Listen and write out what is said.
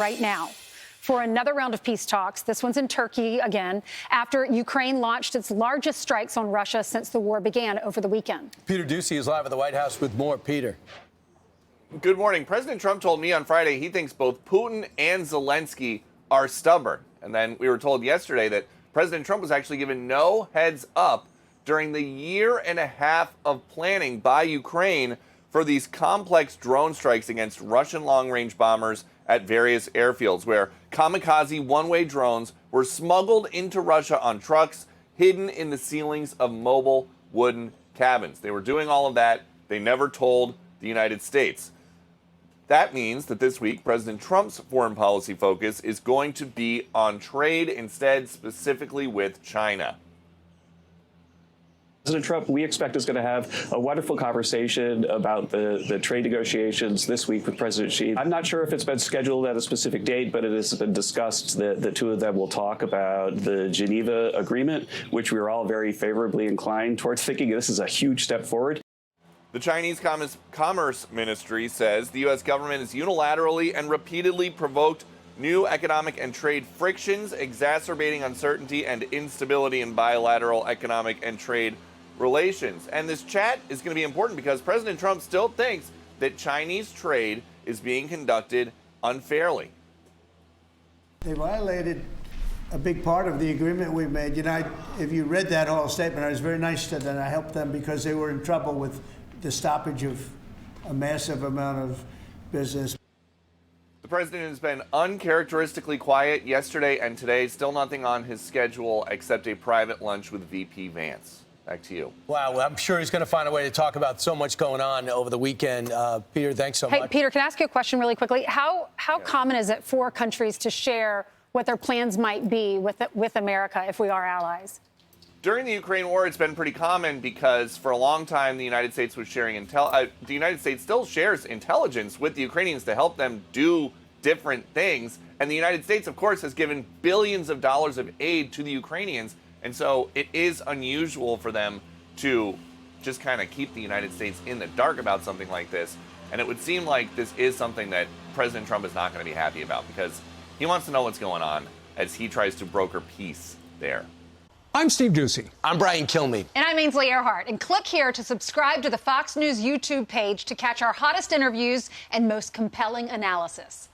right now for another round of peace talks. This one's in Turkey again, after Ukraine launched its largest strikes on Russia since the war began over the weekend. Peter Doocy is live at the White House with more. Peter. Good morning. President Trump told me on Friday he thinks both Putin and Zelensky are stubborn. And then we were told yesterday that President Trump was actually given no heads up during the year and a half of planning by Ukraine for these complex drone strikes against Russian long-range bombers at various airfields, where kamikaze one-way drones were smuggled into Russia on trucks hidden in the ceilings of mobile wooden cabins. They were doing all of that. They never told the United States. That means that this week, President Trump's foreign policy focus is going to be on trade instead, specifically with China. President Trump, we expect, is going to have a wonderful conversation about the trade negotiations this week with President Xi. I'm not sure if it's been scheduled at a specific date, but it has been discussed that the two of them will talk about the Geneva Agreement, which we are all very favorably inclined towards, thinking this is a huge step forward. The Chinese Commerce Ministry says the U.S. government has unilaterally and repeatedly provoked new economic and trade frictions, exacerbating uncertainty and instability in bilateral economic and trade relations. And this chat is going to be important because President Trump still thinks that Chinese trade is being conducted unfairly. They violated a big part of the agreement we made. You know, if you read that whole statement, I was very nice to them. I helped them because they were in trouble with the stoppage of a massive amount of business. The president has been uncharacteristically quiet yesterday and today. Still nothing on his schedule except a private lunch with VP Vance. Back to you. Wow, well, I'm sure he's going to find a way to talk about so much going on over the weekend. Peter, thanks so much. Hey, Peter, can I ask you a question really quickly? How common is it for countries to share what their plans might be with America if we are allies? During the Ukraine war, it's been pretty common because for a long time the United States was sharing the United States still shares intelligence with the Ukrainians to help them do different things. And the United States, of course, has given billions of dollars of aid to the Ukrainians. And so it is unusual for them to just kind of keep the United States in the dark about something like this. And it would seem like this is something that President Trump is not going to be happy about because he wants to know what's going on as he tries to broker peace there. I'm Steve Doocy. I'm Brian Kilmeade. And I'm Ainsley Earhart. And click here to subscribe to the Fox News YouTube page to catch our hottest interviews and most compelling analysis.